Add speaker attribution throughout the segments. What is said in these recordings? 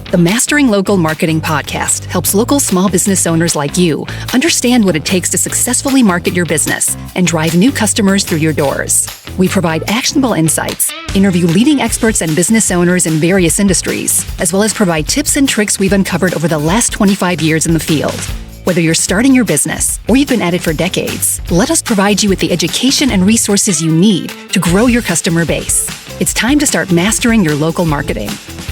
Speaker 1: The Mastering Local Marketing podcast helps local small business owners like you understand what it takes to successfully market your business and drive new customers through your doors. We provide actionable insights, interview leading experts and business owners in various industries, as well as provide tips and tricks we've uncovered over the last 25 years in the field. Whether you're starting your business or you've been at it for decades, let us provide you with the education and resources you need to grow your customer base. It's time to start mastering your local marketing.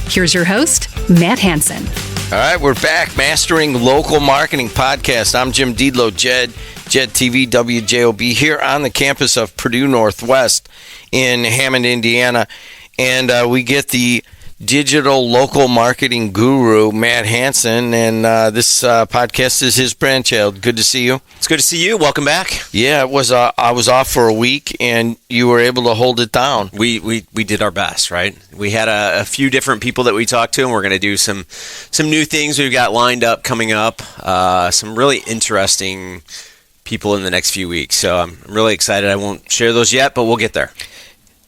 Speaker 1: Here's your host, Matt Hanson.
Speaker 2: All right, we're back. Mastering Local Marketing Podcast. I'm Jim Diedlow, Jed TV, WJOB, here on the campus of Purdue Northwest in Hammond, Indiana. And we get the digital local marketing guru, Matt Hanson, and this podcast is his brainchild. Good to see you.
Speaker 3: It's good to see you. Welcome back.
Speaker 2: Yeah, it was. I was off for a week, and you were able to hold it down.
Speaker 3: We did our best, right? We had a few different people that we talked to, and we're going to do some new things we've got lined up coming up. Some really interesting people in the next few weeks. So I'm really excited. I won't share those yet, but we'll get there.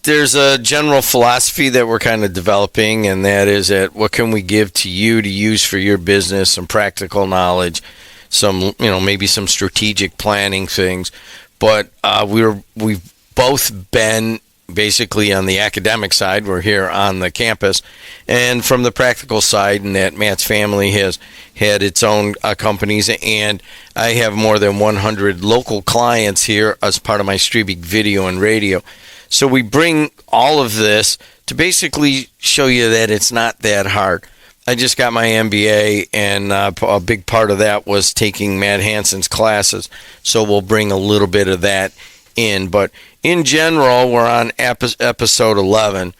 Speaker 2: There's a general philosophy that we're kind of developing, and that is that what can we give to you to use for your business, some practical knowledge, some, maybe some strategic planning things. But we've both been basically on the academic side. We're here on the campus, and from the practical side, and that Matt's family has had its own companies, and I have more than 100 local clients here as part of my Streebig video and radio. So we bring all of this to basically show you that it's not that hard. I just got my MBA, and a big part of that was taking Matt Hanson's classes. So we'll bring a little bit of that in. But in general, we're on episode 11,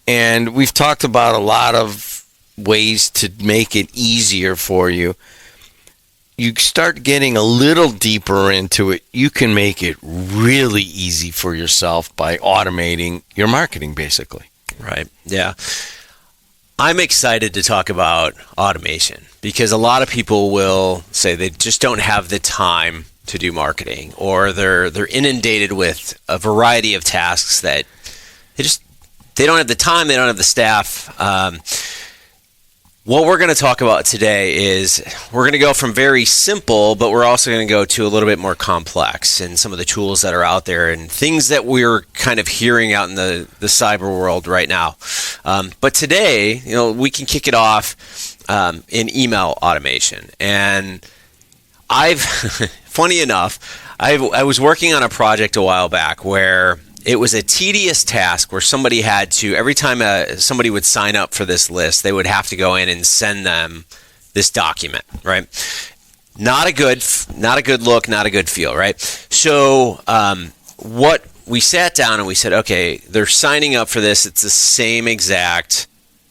Speaker 2: and we've talked about a lot of ways to make it easier for you. You start getting a little deeper into it, you can make it really easy for yourself by automating your marketing, basically.
Speaker 3: Right. Yeah. I'm excited to talk about automation because a lot of people will say they just don't have the time to do marketing, or they're inundated with a variety of tasks that they don't have the time, they don't have the staff. What we're going to talk about today is we're going to go from very simple, but we're also going to go to a little bit more complex, and some of the tools that are out there and things that we're kind of hearing out in the cyber world right now. But today, we can kick it off in email automation. And funny enough, I was working on a project a while back where it was a tedious task where somebody had to, every time somebody would sign up for this list, they would have to go in and send them this document, right? Not a good look, not a good feel, right? So what we sat down and we said, okay, they're signing up for this. It's the same exact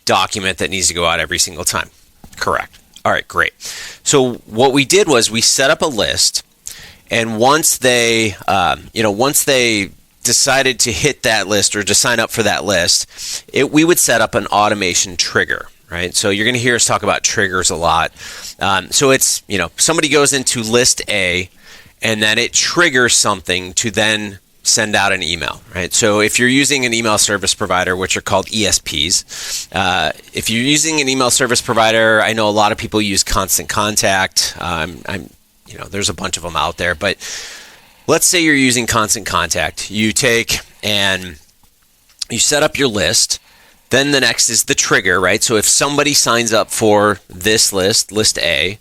Speaker 3: document that needs to go out every single time. Correct. All right, great. So what we did was we set up a list, and once they decided to hit that list or to sign up for that list, we would set up an automation trigger, right? So you're going to hear us talk about triggers a lot. So it's, somebody goes into list A, and then it triggers something to then send out an email, right? So if you're using an email service provider, which are called ESPs, if you're using an email service provider, I know a lot of people use Constant Contact. There's a bunch of them out there, but let's say you're using Constant Contact. You take and you set up your list. Then the next is the trigger, right? So if somebody signs up for this list, list A,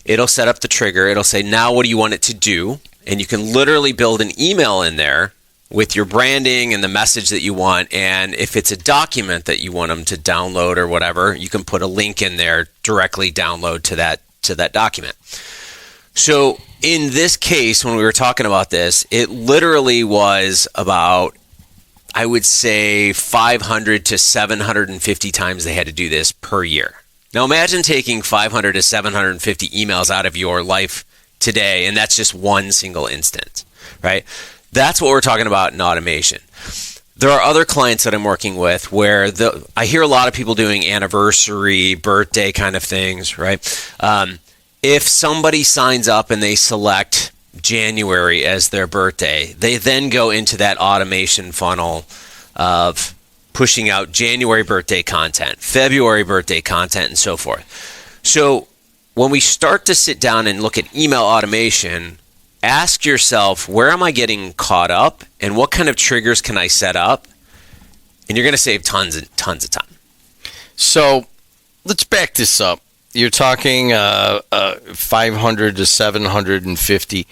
Speaker 3: it'll set up the trigger. It'll say, now what do you want it to do? And you can literally build an email in there with your branding and the message that you want. And if it's a document that you want them to download or whatever, you can put a link in there, directly download to that document. So in this case, when we were talking about this, it literally was about, I would say, 500 to 750 times they had to do this per year. Now imagine taking 500 to 750 emails out of your life today, and that's just one single instance, right? That's what we're talking about in automation. There are other clients that I'm working with where I hear a lot of people doing anniversary, birthday kind of things, right? If somebody signs up and they select January as their birthday, they then go into that automation funnel of pushing out January birthday content, February birthday content, and so forth. So when we start to sit down and look at email automation, ask yourself, where am I getting caught up and what kind of triggers can I set up? And you're going to save tons of time.
Speaker 2: So let's back this up. You're talking 500 to 750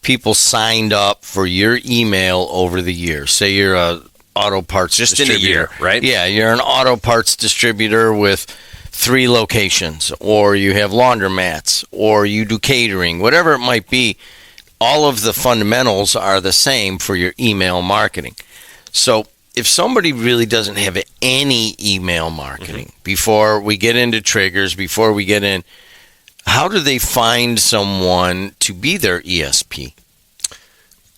Speaker 2: people signed up for your email over the year. Say you're a auto parts
Speaker 3: just
Speaker 2: distributor.
Speaker 3: In a year, right?
Speaker 2: Yeah, you're an auto parts distributor with 3 locations, or you have laundromats, or you do catering, whatever it might be. All of the fundamentals are the same for your email marketing. So if somebody really doesn't have any email marketing, before we get into triggers, before we get in, how do they find someone to be their ESP?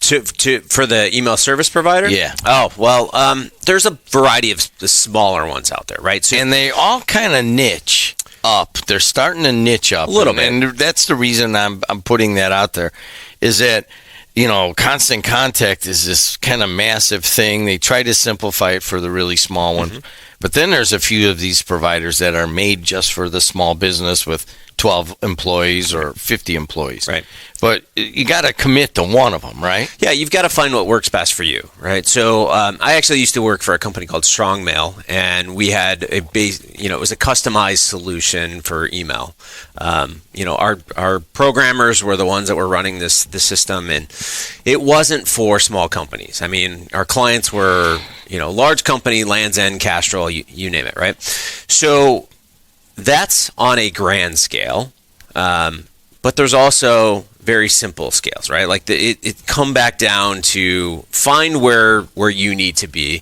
Speaker 3: For the email service provider?
Speaker 2: Yeah.
Speaker 3: Oh, well, there's a variety of the smaller ones out there, right? So,
Speaker 2: and they all kind of niche up. They're starting to niche up.
Speaker 3: A little bit.
Speaker 2: And that's the reason I'm putting that out there, is that, Constant Contact is this kind of massive thing. They try to simplify it for the really small ones. But then there's a few of these providers that are made just for the small business with 12 employees or 50 employees.
Speaker 3: Right.
Speaker 2: But you got to commit to one of them, right?
Speaker 3: Yeah, you've got to find what works best for you, right? So I actually used to work for a company called Strongmail, and we had it was a customized solution for email. Our programmers were the ones that were running the system, and it wasn't for small companies. I mean, our clients were, large company, Land's End, Castrol, you name it, right? So that's on a grand scale, but there's also very simple scales, right? Like it come back down to find where you need to be.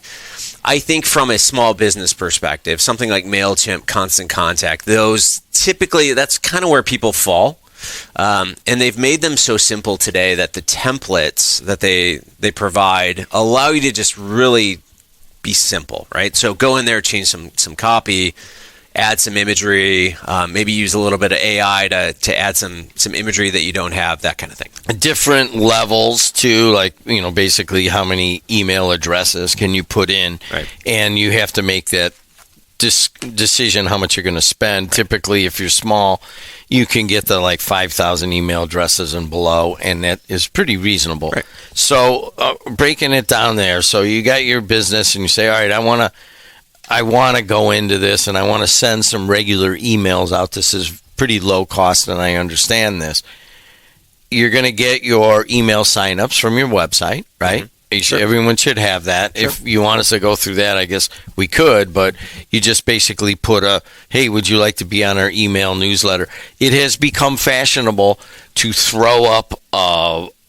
Speaker 3: I think from a small business perspective, something like MailChimp, Constant Contact, those typically, that's kind of where people fall. And they've made them so simple today that the templates that they provide allow you to just really be simple, right? So go in there, change some copy, add some imagery, maybe use a little bit of AI to add some imagery that you don't have, that kind of thing. Different
Speaker 2: Levels too, like, basically how many email addresses can you put in,
Speaker 3: right?
Speaker 2: And you have to make that decision how much you're going to spend. Right. Typically, if you're small, you can get the 5,000 email addresses and below, and that is pretty reasonable. Right. So breaking it down there, so you got your business and you say, all right, I want to go into this and I want to send some regular emails out. This is pretty low cost and I understand this. You're going to get your email signups from your website, right? Mm-hmm. Sure. Everyone should have that. Sure. If you want us to go through that, I guess we could, but you just basically put hey, would you like to be on our email newsletter? It has become fashionable to throw up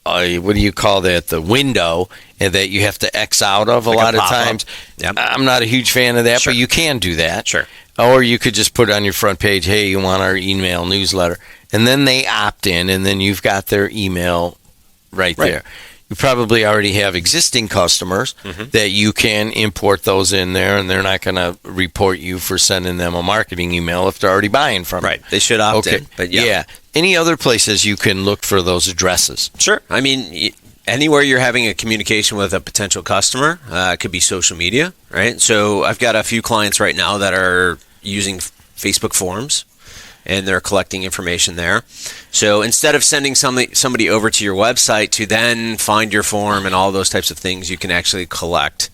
Speaker 2: what do you call that? The window, and that you have to X out of a lot of times.
Speaker 3: Yep.
Speaker 2: I'm not a huge fan of that,
Speaker 3: Sure.
Speaker 2: but you can do that.
Speaker 3: Sure.
Speaker 2: Or you could just put on your front page, hey, you want our email newsletter. And then they opt in, and then you've got their email right there. You probably already have existing customers that you can import those in there, and they're not going to report you for sending them a marketing email if they're already buying from you.
Speaker 3: Right. They should opt in. But
Speaker 2: yeah. Any other places you can look for those addresses?
Speaker 3: Sure. I mean, anywhere you're having a communication with a potential customer, it could be social media, right? So I've got a few clients right now that are using Facebook forums, and they're collecting information there. So instead of sending somebody over to your website to then find your form and all those types of things, you can actually collect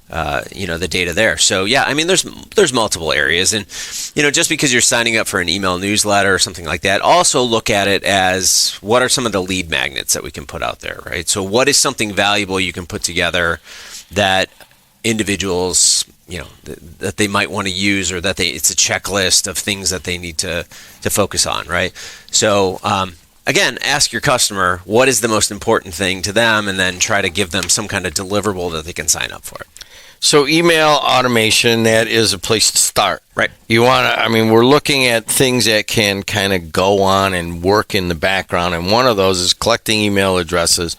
Speaker 3: the data there. So yeah, I mean, there's multiple areas, and just because you're signing up for an email newsletter or something like that, also look at it as what are some of the lead magnets that we can put out there, right? So what is something valuable you can put together that individuals, that they might want to use, or that it's a checklist of things that they need to focus on, right? So again, ask your customer what is the most important thing to them, and then try to give them some kind of deliverable that they can sign up for it.
Speaker 2: So email automation, that is a place to start.
Speaker 3: Right.
Speaker 2: We're looking at things that can kind of go on and work in the background. And one of those is collecting email addresses,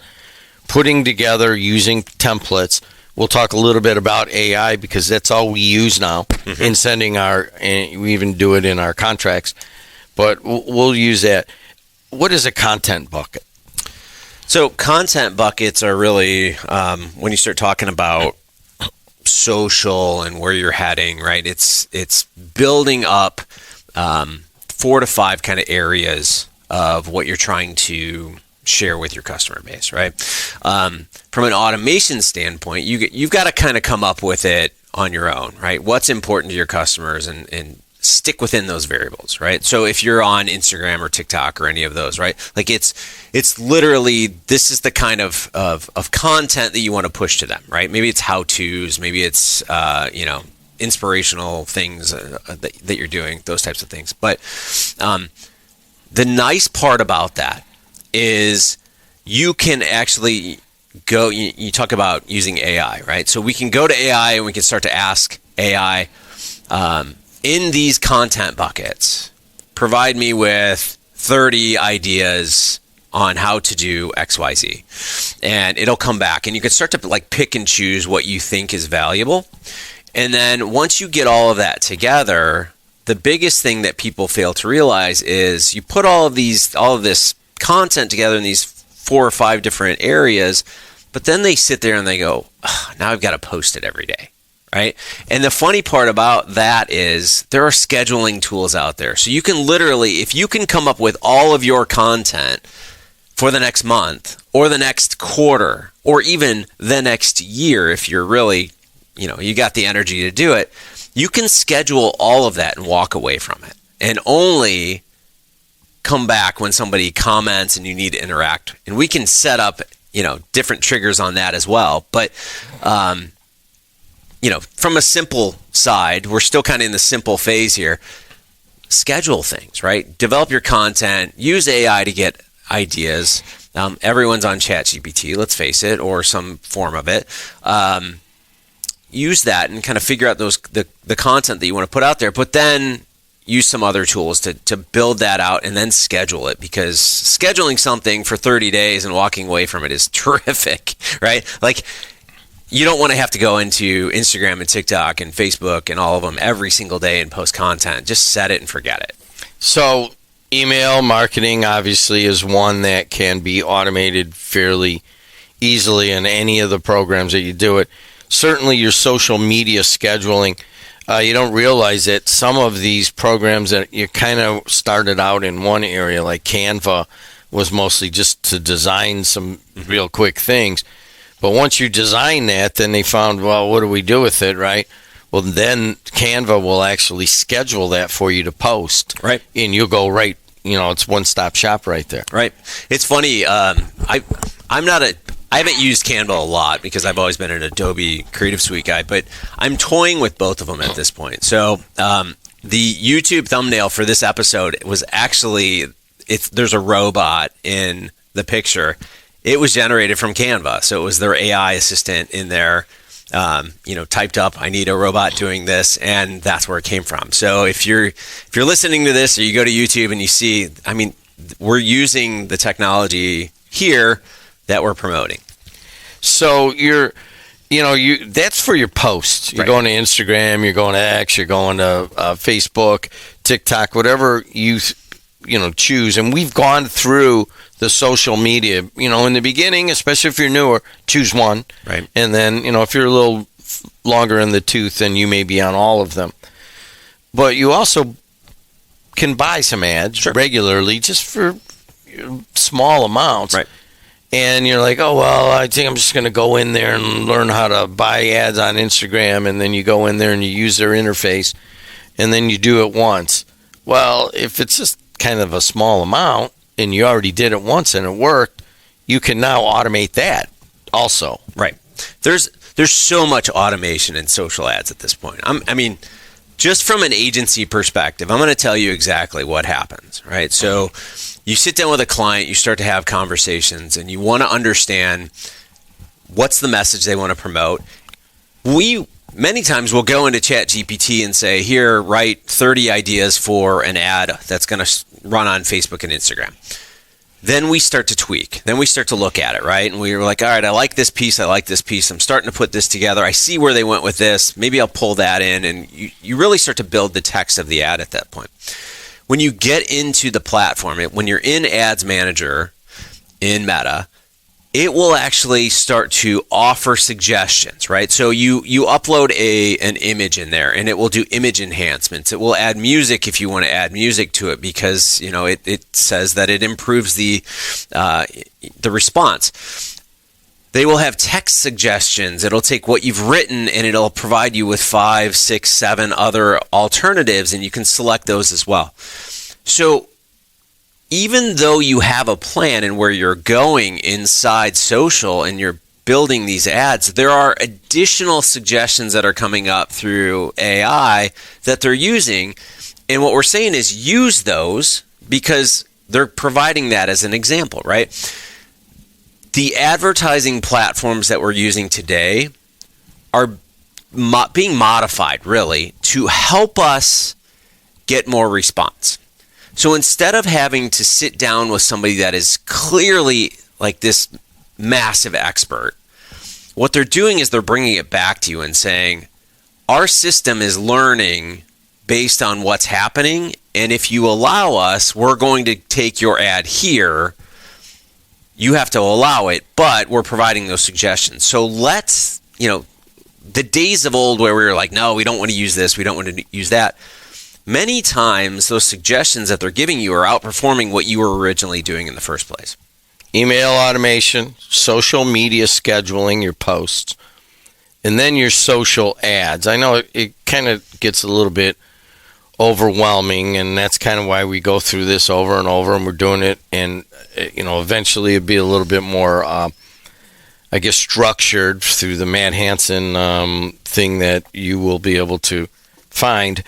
Speaker 2: putting together using templates. We'll talk a little bit about AI because that's all we use now in sending and we even do it in our contracts. But we'll use that. What is a content bucket?
Speaker 3: So content buckets are really, when you start talking about social and where you're heading, right? It's building up 4 to 5 kind of areas of what you're trying to share with your customer base, right? From an automation standpoint, you've got to kind of come up with it on your own, right? What's important to your customers and stick within those variables, right? So if you're on Instagram or TikTok or any of those, right? Like it's literally, this is the kind of content that you want to push to them, right? Maybe it's how-tos, maybe it's, inspirational things that you're doing, those types of things. But the nice part about that is you can actually go, you talk about using AI, right? So we can go to AI and we can start to ask AI, in these content buckets, provide me with 30 ideas on how to do XYZ. And it'll come back and you can start to like pick and choose what you think is valuable. And then once you get all of that together, the biggest thing that people fail to realize is you put all of this content together in these 4 or 5 different areas, but then they sit there and they go, now I've got to post it every day. Right? And the funny part about that is there are scheduling tools out there. So you can literally, if you can come up with all of your content for the next month or the next quarter or even the next year, if you're really, you got the energy to do it, you can schedule all of that and walk away from it and only come back when somebody comments and you need to interact. And we can set up, different triggers on that as well. But, from a simple side, we're still kind of in the simple phase here. Schedule things, right? Develop your content. Use AI to get ideas. Everyone's on ChatGPT, let's face it, or some form of it. Use that and kind of figure out the content that you want to put out there, but then use some other tools to build that out and then schedule it, because scheduling something for 30 days and walking away from it is terrific, right? Like, you don't want to have to go into Instagram and TikTok and Facebook and all of them every single day and post content. Just set it and forget it.
Speaker 2: So email marketing obviously is one that can be automated fairly easily in any of the programs that you do it. Certainly your social media scheduling, you don't realize that some of these programs that you kind of started out in one area, like Canva, was mostly just to design some real quick things. But once you design that, then they found, well, what do we do with it, right? Well, then Canva will actually schedule that for you to post.
Speaker 3: Right.
Speaker 2: And you'll go right, it's one-stop shop right there.
Speaker 3: Right. It's funny. I haven't used Canva a lot because I've always been an Adobe Creative Suite guy, but I'm toying with both of them at this point. So the YouTube thumbnail for this episode was actually, there's a robot in the picture. It was generated from Canva. So it was their AI assistant in there, typed up, I need a robot doing this, and that's where it came from. So if you're listening to this or you go to YouTube and you see, we're using the technology here that we're promoting.
Speaker 2: So that's for your posts. You're going to Instagram, you're going to X, you're going to Facebook, TikTok, whatever you choose. And we've gone through the social media, in the beginning, especially if you're newer, choose one.
Speaker 3: Right.
Speaker 2: And then, if you're a little longer in the tooth, then you may be on all of them. But you also can buy some ads regularly just for small amounts.
Speaker 3: Right.
Speaker 2: And you're like, oh, well, I think I'm just going to go in there and learn how to buy ads on Instagram. And then you go in there and you use their interface. And then you do it once. Well, if it's just kind of a small amount and you already did it once and it worked, you can now automate that also.
Speaker 3: Right. There's so much automation in social ads at this point. Just from an agency perspective, I'm going to tell you exactly what happens, right? So you sit down with a client, you start to have conversations, and you want to understand what's the message they want to promote. We many times will go into ChatGPT and say, here, write 30 ideas for an ad that's going to run on Facebook and Instagram. Then we start to tweak. Then we start to look at it, right? And we were like, all right, I like this piece. I'm starting to put this together. I see where they went with this. Maybe I'll pull that in. And you really start to build the text of the ad at that point. When you get into the platform, when you're in Ads Manager in Meta, it will actually start to offer suggestions, right? So you upload an image in there, and it will do image enhancements. It will add music if you want to add music to it, because it says that it improves the response. They will have text suggestions. It'll take what you've written and it'll provide you with 5, 6, 7 other alternatives, and you can select those as well. So even though you have a plan and where you're going inside social and you're building these ads, there are additional suggestions that are coming up through AI that they're using. And what we're saying is use those because they're providing that as an example, right? The advertising platforms that we're using today are being modified, really, to help us get more response. So instead of having to sit down with somebody that is clearly like this massive expert, what they're doing is they're bringing it back to you and saying, our system is learning based on what's happening, and if you allow us, we're going to take your ad here. You have to allow it, but we're providing those suggestions. So let's, the days of old where we were like, no, we don't want to use this, we don't want to use that. Many times, those suggestions that they're giving you are outperforming what you were originally doing in the first place.
Speaker 2: Email automation, social media scheduling, your posts, and then your social ads. I know it kind of gets a little bit overwhelming, and that's kind of why we go through this over and over, and we're doing it, and eventually it'll be a little bit more, structured through the Matt Hanson thing that you will be able to find.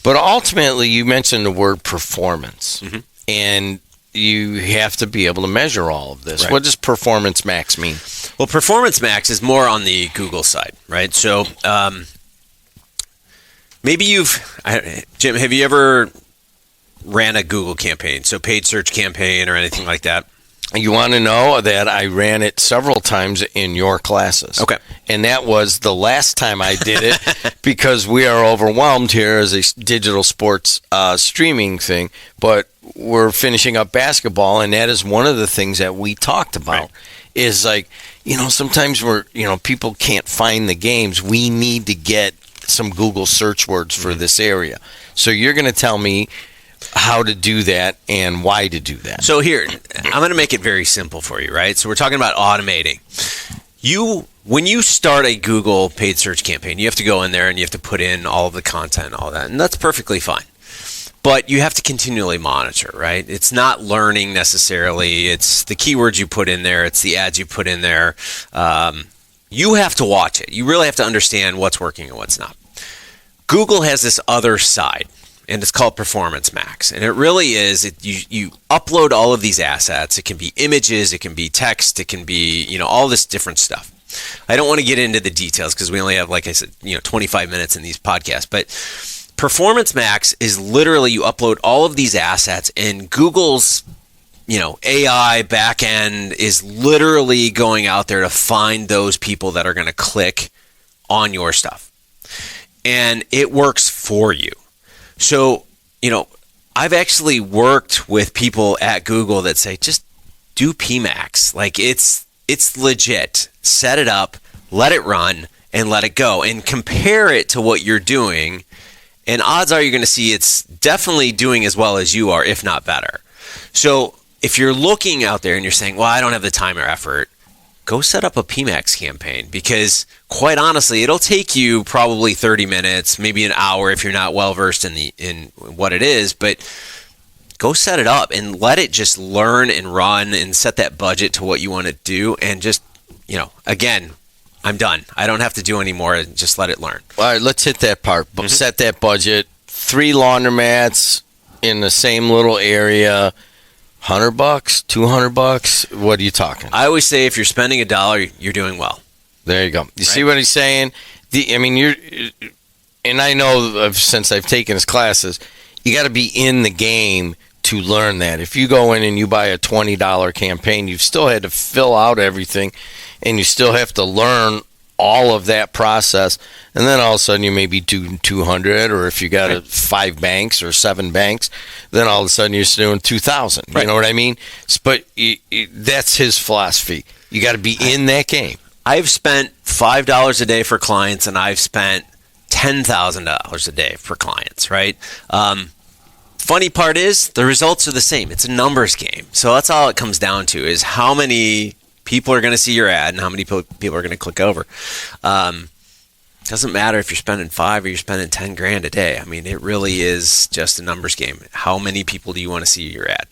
Speaker 2: But ultimately, you mentioned the word performance, and you have to be able to measure all of this. Right. What does Performance Max mean?
Speaker 3: Well, Performance Max is more on the Google side, right? So maybe Jim, have you ever ran a Google campaign, so paid search campaign or anything like that?
Speaker 2: You want to know that I ran it several times in your classes.
Speaker 3: Okay.
Speaker 2: And that was the last time I did it because we are overwhelmed here as a digital sports streaming thing. But we're finishing up basketball, and that is one of the things that we talked about. Right. Is like, sometimes people can't find the games. We need to get some Google search words for this area. So you're going to tell me how to do that and why to do that.
Speaker 3: So here, I'm going to make it very simple for you, right? So we're talking about automating. When you start a Google paid search campaign, you have to go in there and you have to put in all of the content and all that, and that's perfectly fine. But you have to continually monitor, right? It's not learning necessarily. It's the keywords you put in there. It's the ads you put in there. You have to watch it. You really have to understand what's working and what's not. Google has this other side, and it's called Performance Max. And it really is, you upload all of these assets. It can be images, it can be text, it can be, all this different stuff. I don't want to get into the details because we only have, like I said, 25 minutes in these podcasts. But Performance Max is literally you upload all of these assets, and Google's AI backend is literally going out there to find those people that are going to click on your stuff. And it works for you. So, I've actually worked with people at Google that say, just do PMax. Like it's legit. Set it up, let it run, and let it go. And compare it to what you're doing. And odds are you're going to see it's definitely doing as well as you are, if not better. So if you're looking out there and you're saying, well, I don't have the time or effort, go set up a PMax campaign, because quite honestly, it'll take you probably 30 minutes, maybe an hour if you're not well versed in what it is, but go set it up and let it just learn and run and set that budget to what you want to do. And just, again, I'm done. I don't have to do any more. Just let it learn.
Speaker 2: All right, let's hit that part. Set that budget. 3 laundromats in the same little area. $100, $200. What are you talking?
Speaker 3: I always say if you're spending $1, you're doing well.
Speaker 2: There you go. You see what he's saying? And I know since I've taken his classes, you got to be in the game to learn that. If you go in and you buy a $20 campaign, you've still had to fill out everything, and you still have to learn all of that process. And then all of a sudden you may be doing 200, or if you got 5 banks or 7 banks, then all of a sudden you're doing 2,000. You know what I mean? But that's his philosophy. You got to be in that game.
Speaker 3: I've spent $5 a day for clients, and I've spent $10,000 a day for clients, right? Funny part is the results are the same. It's a numbers game. So that's all it comes down to, is how many people are going to see your ad and how many people are going to click over. Doesn't matter if you're spending 5 or you're spending 10 grand a day. I mean, it really is just a numbers game. How many people do you want to see your ad?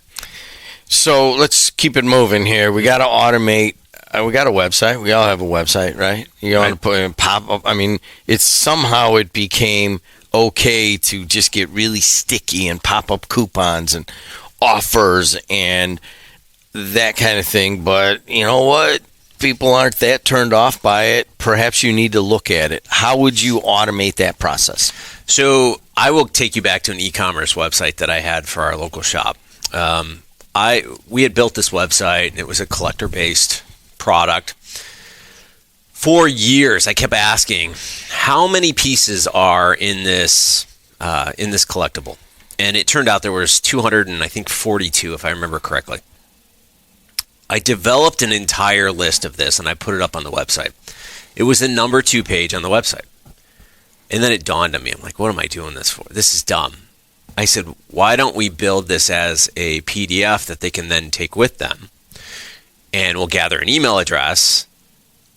Speaker 2: So let's keep it moving here. We got to automate. We got a website. We all have a website, right? You want to put in pop up. I mean, it's somehow it became okay to just get really sticky and pop up coupons and offers and that kind of thing. But you know what? People aren't that turned off by it. Perhaps you need to look at it. How would you automate that process?
Speaker 3: So I will take you back to an e-commerce website that I had for our local shop. We had built this website, and it was a collector-based product. For years, I kept asking, how many pieces are in this collectible? And it turned out there was 242, if I remember correctly. I developed an entire list of this, and I put it up on the website. It was the number 2 page on the website. And then it dawned on me. I'm like, what am I doing this for? This is dumb. I said, why don't we build this as a PDF that they can then take with them? And we'll gather an email address.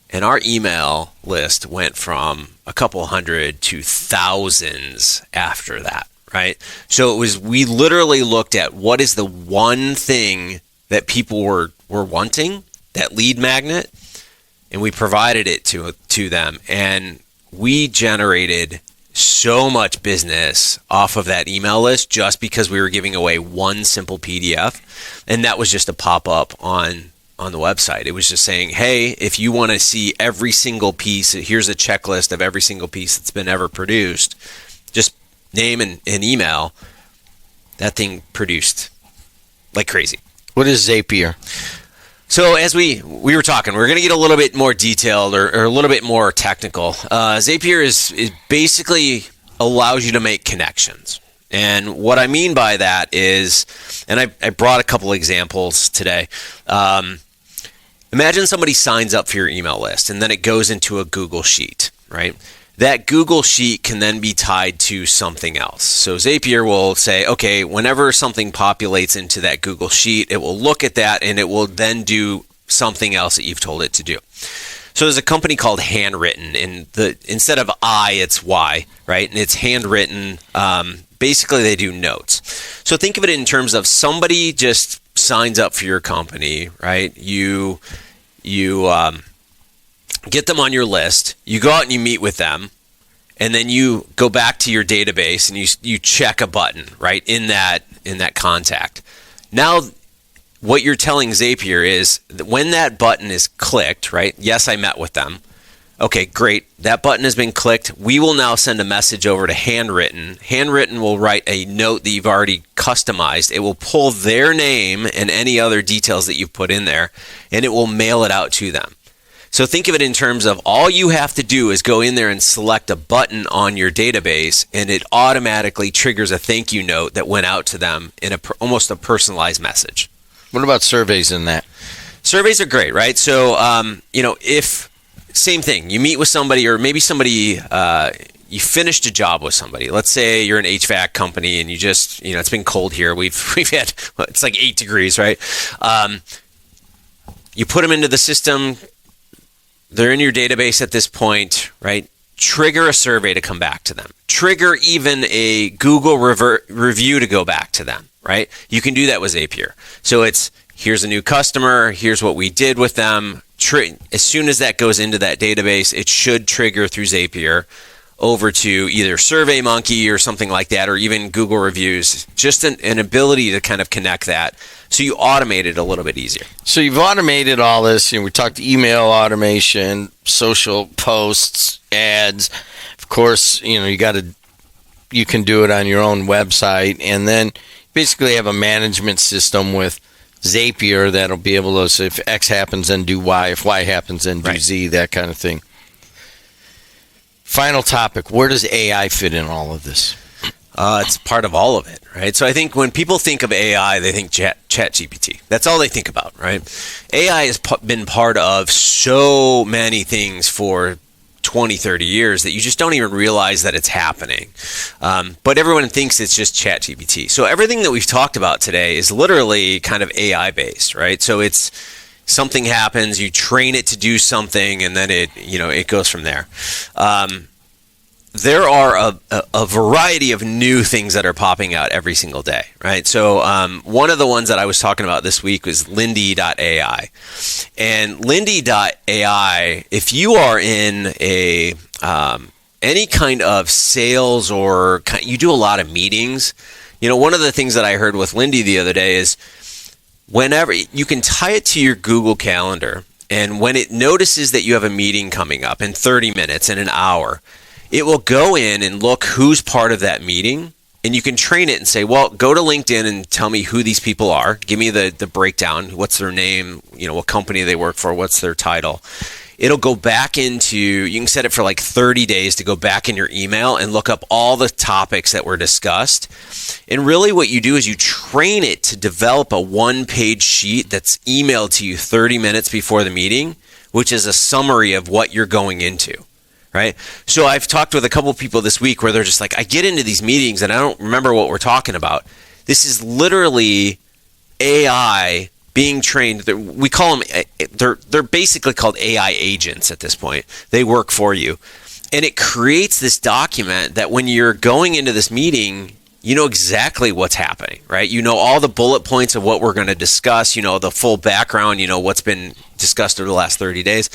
Speaker 3: And our email list went from a couple hundred to thousands after that, right? So we literally looked at what is the one thing that people were wanting, that lead magnet, and we provided it to them. And we generated so much business off of that email list just because we were giving away one simple PDF. And that was just a pop-up on the website. It was just saying, hey, if you want to see every single piece, here's a checklist of every single piece that's been ever produced. Just name and email. That thing produced like crazy.
Speaker 2: What is Zapier?
Speaker 3: So as we were talking, we're going to get a little bit more detailed or a little bit more technical. Zapier is basically allows you to make connections. And what I mean by that is, and I brought a couple examples today. Imagine somebody signs up for your email list, and then it goes into a Google Sheet, right? That Google Sheet can then be tied to something else. So Zapier will say, okay, whenever something populates into that Google Sheet, it will look at that, and it will then do something else that you've told it to do. So there's a company called Handwritten, and instead of I, it's Y, right? And it's handwritten. Basically, they do notes. So think of it in terms of somebody just signs up for your company, right? You get them on your list. You go out and you meet with them, and then you go back to your database and you check a button, right, in that contact. Now, what you're telling Zapier is that when that button is clicked, right? Yes, I met with them. Okay, great. That button has been clicked. We will now send a message over to Handwritten. Handwritten will write a note that you've already customized. It will pull their name and any other details that you've put in there, and it will mail it out to them. So think of it in terms of all you have to do is go in there and select a button on your database, and it automatically triggers a thank you note that went out to them in almost a personalized message.
Speaker 2: What about surveys in that?
Speaker 3: Surveys are great, right? So, if same thing, you meet with somebody, or maybe somebody, you finished a job with somebody. Let's say you're an HVAC company and you just, it's been cold here. We've had, it's like 8 degrees, right? You put them into the system. They're in your database at this point, right? Trigger a survey to come back to them. Trigger even a Google review to go back to them, right? You can do that with Zapier. So it's, here's a new customer, here's what we did with them. As soon as that goes into that database, it should trigger through Zapier over to either SurveyMonkey or something like that, or even Google reviews. Just an ability to kind of connect that, so you automate it a little bit easier.
Speaker 2: So you've automated all this. We talked email automation, social posts, ads. Of course, you can do it on your own website, and then basically have a management system with Zapier that'll be able to say if X happens, then do Y. If Y happens, then do Z, that kind of thing. Final topic, where does AI fit in all of this?
Speaker 3: It's part of all of it, right? So I think when people think of AI, they think ChatGPT. That's all they think about, right? AI has been part of so many things for 20, 30 years that you just don't even realize that it's happening. But everyone thinks it's just ChatGPT. So everything that we've talked about today is literally kind of AI based, right? So it's something happens, you train it to do something, and then it goes from there. There are a variety of new things that are popping out every single day, right? So one of the ones that I was talking about this week was Lindy.ai. And Lindy.ai, if you are in any kind of sales or you do a lot of meetings, one of the things that I heard with Lindy the other day is whenever you can tie it to your Google Calendar, and when it notices that you have a meeting coming up in 30 minutes, in an hour, it will go in and look who's part of that meeting, and you can train it and say, well, go to LinkedIn and tell me who these people are. Give me the breakdown. What's their name? What company they work for? What's their title? It'll go back into, you can set it for like 30 days to go back in your email and look up all the topics that were discussed. And really what you do is you train it to develop a one-page sheet that's emailed to you 30 minutes before the meeting, which is a summary of what you're going into. Right. So I've talked with a couple of people this week where they're just like, I get into these meetings and I don't remember what we're talking about. This is literally AI being trained. We call them, they're basically called AI agents at this point. They work for you. And it creates this document that when you're going into this meeting, you know exactly what's happening, right? You know all the bullet points of what we're going to discuss, the full background, what's been discussed over the last 30 days.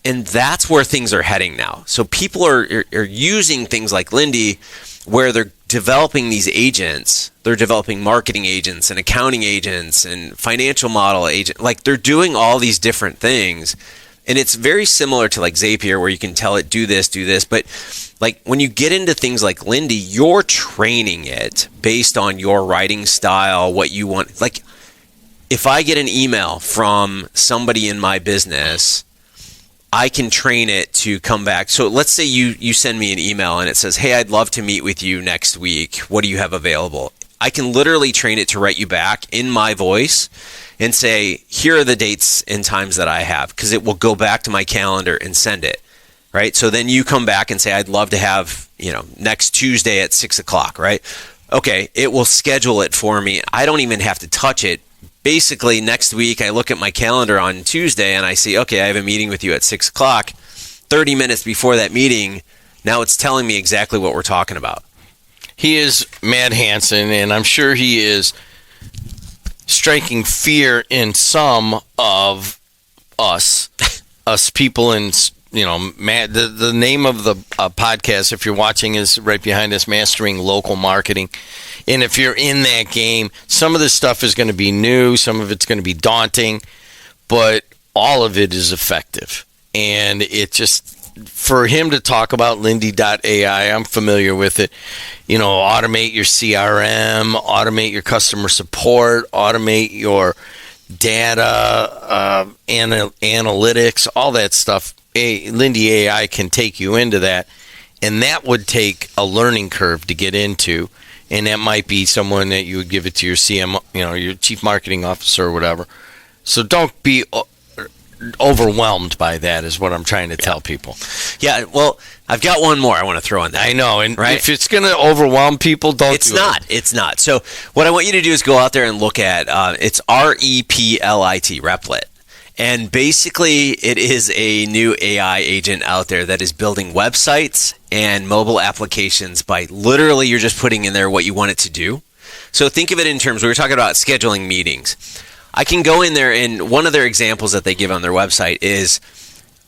Speaker 3: And that's where things are heading now. So people are using things like Lindy where they're developing these agents. They're developing marketing agents and accounting agents and financial model agents. Like they're doing all these different things. And it's very similar to like Zapier where you can tell it, do this. But like when you get into things like Lindy, you're training it based on your writing style, what you want. Like if I get an email from somebody in my business, I can train it to come back. So let's say you send me an email and it says, hey, I'd love to meet with you next week. What do you have available? I can literally train it to write you back in my voice and say, here are the dates and times that I have, because it will go back to my calendar and send it, right? So then you come back and say, I'd love to have, next Tuesday at 6:00, right? Okay, it will schedule it for me. I don't even have to touch it. Basically, next week, I look at my calendar on Tuesday and I see, okay, I have a meeting with you at 6:00. 30 minutes before that meeting, now it's telling me exactly what we're talking about.
Speaker 2: He is Matt Hanson, and I'm sure he is striking fear in some of us people in, Matt, the name of the podcast, if you're watching, is right behind us, Mastering Local Marketing. And if you're in that game, some of this stuff is going to be new, some of it's going to be daunting, but all of it is effective. And it just, for him to talk about Lindy.ai, I'm familiar with it. Automate your CRM, automate your customer support, automate your data, analytics, all that stuff. Lindy AI can take you into that. And that would take a learning curve to get into. And that might be someone that you would give it to your CM, your chief marketing officer or whatever. So don't be overwhelmed by that is what I'm trying to tell people.
Speaker 3: Yeah, well, I've got one more I want to throw in there.
Speaker 2: I know, and if it's going to overwhelm people, don't do it.
Speaker 3: It's not. So what I want you to do is go out there and look at, it's REPLIT, Replit. And basically, it is a new AI agent out there that is building websites and mobile applications by literally you're just putting in there what you want it to do. So think of it in terms, we were talking about scheduling meetings. I can go in there, and one of their examples that they give on their website is,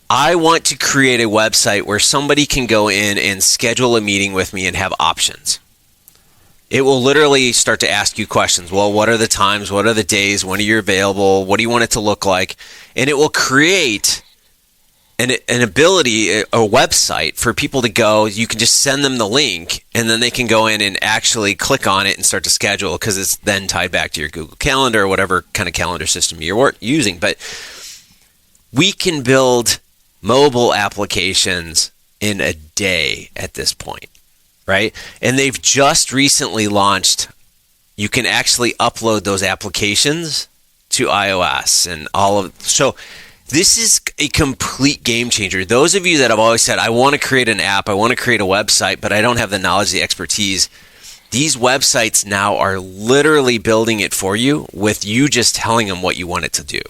Speaker 3: I want to create a website where somebody can go in and schedule a meeting with me and have options. It will literally start to ask you questions. Well, what are the times? What are the days? When are you available? What do you want it to look like? And it will create an ability, a website for people to go. You can just send them the link, and then they can go in and actually click on it and start to schedule, because it's then tied back to your Google Calendar or whatever kind of calendar system you're using. But we can build mobile applications in a day at this point. right? And they've just recently launched, you can actually upload those applications to iOS and all of, so this is a complete game changer. Those of you that have always said, I want to create an app, I want to create a website, but I don't have the knowledge, the expertise, these websites now are literally building it for you with you just telling them what you want it to do.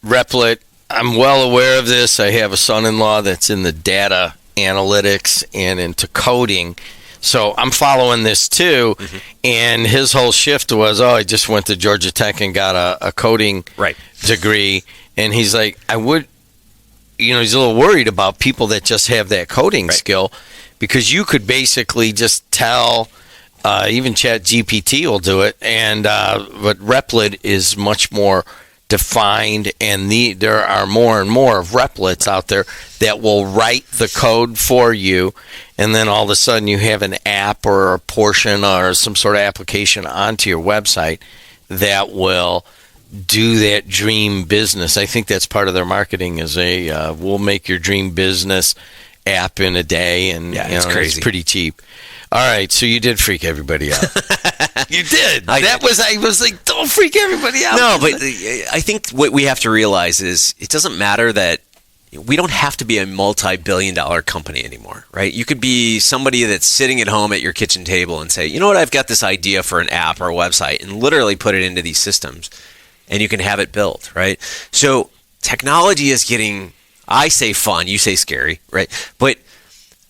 Speaker 2: Replit, I'm well aware of this. I have a son-in-law that's in the data analytics and into coding. So I'm following this too. Mm-hmm. And his whole shift was, I just went to Georgia Tech and got a coding degree. And he's like, he's a little worried about people that just have that coding skill, because you could basically just tell, even ChatGPT will do it. And but Replit is much more defined, and there are more and more of Replits out there that will write the code for you, and then all of a sudden you have an app or a portion or some sort of application onto your website that will do that dream business. I think that's part of their marketing is we'll make your dream business app in a day, and
Speaker 3: it's crazy.
Speaker 2: It's pretty cheap. All right, so you did freak everybody out. You did. I was like, don't freak everybody out.
Speaker 3: No, but I think what we have to realize is it doesn't matter that we don't have to be a multi-billion-dollar company anymore, right? You could be somebody that's sitting at home at your kitchen table and say, you know what, I've got this idea for an app or a website, and literally put it into these systems, and you can have it built, right? So technology is getting, I say fun, you say scary, right? But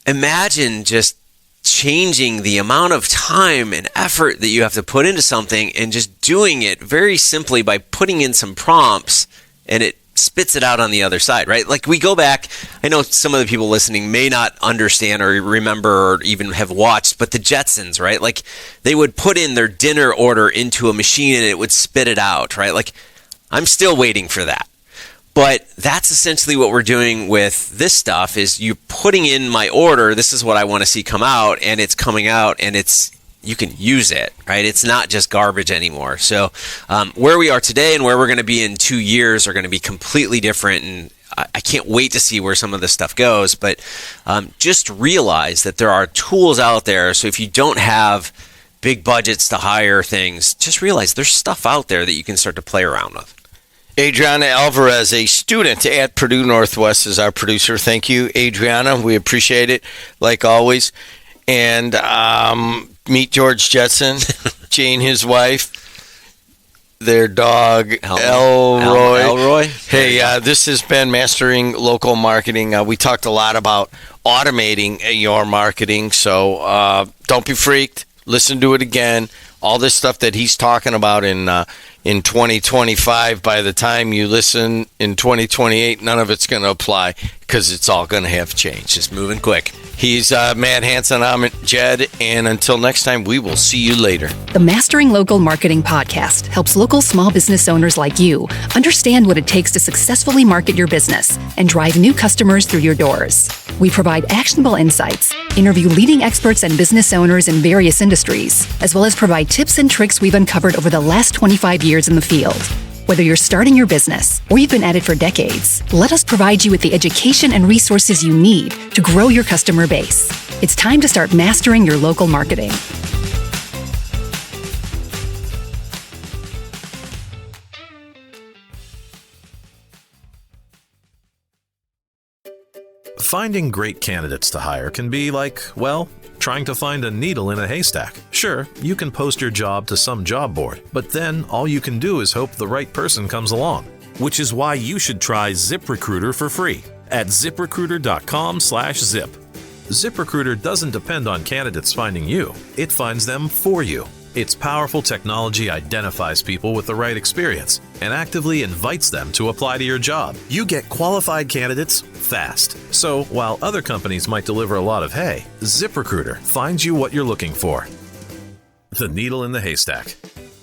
Speaker 3: imagine just changing the amount of time and effort that you have to put into something and just doing it very simply by putting in some prompts, and it spits it out on the other side, right? Like we go back, I know some of the people listening may not understand or remember or even have watched, but the Jetsons, right? Like they would put in their dinner order into a machine and it would spit it out, right? Like I'm still waiting for that. But that's essentially what we're doing with this stuff is you putting in my order, this is what I want to see come out, and it's coming out, and you can use it, right? It's not just garbage anymore. So where we are today and where we're going to be in 2 years are going to be completely different, and I can't wait to see where some of this stuff goes. But just realize that there are tools out there. So if you don't have big budgets to hire things, just realize there's stuff out there that you can start to play around with.
Speaker 2: Adriana Alvarez, a student at Purdue Northwest, is our producer. Thank you, Adriana. We appreciate it, like always. And meet George Jetson, Jane, his wife, their dog, Elroy. Hey, this has been Mastering Local Marketing. We talked a lot about automating your marketing, so don't be freaked. Listen to it again. All this stuff that he's talking about in 2025, by the time you listen in 2028, none of it's going to apply because it's all going to have changed.
Speaker 3: Just moving quick.
Speaker 2: He's Matt Hanson. I'm Jed. And until next time, we will see you later.
Speaker 1: The Mastering Local Marketing podcast helps local small business owners like you understand what it takes to successfully market your business and drive new customers through your doors. We provide actionable insights, interview leading experts and business owners in various industries, as well as provide tips and tricks we've uncovered over the last 25 years in the field. Whether you're starting your business or you've been at it for decades, let us provide you with the education and resources you need to grow your customer base. It's time to start mastering your local marketing.
Speaker 4: Finding great candidates to hire can be like, well, trying to find a needle in a haystack. Sure, you can post your job to some job board, but then all you can do is hope the right person comes along. Which is why you should try ZipRecruiter for free at ZipRecruiter.com/zip. ZipRecruiter doesn't depend on candidates finding you. It finds them for you. Its powerful technology identifies people with the right experience and actively invites them to apply to your job. You get qualified candidates fast. So while other companies might deliver a lot of hay, ZipRecruiter finds you what you're looking for. The needle in the haystack.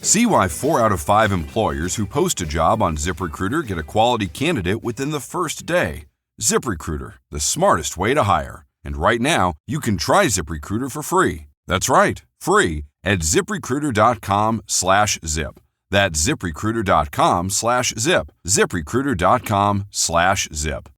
Speaker 5: See why 4 out of 5 employers who post a job on ZipRecruiter get a quality candidate within the first day. ZipRecruiter, the smartest way to hire. And right now, you can try ZipRecruiter for free. That's right, free at ZipRecruiter.com/zip. That's ZipRecruiter.com/zip. ZipRecruiter.com/zip.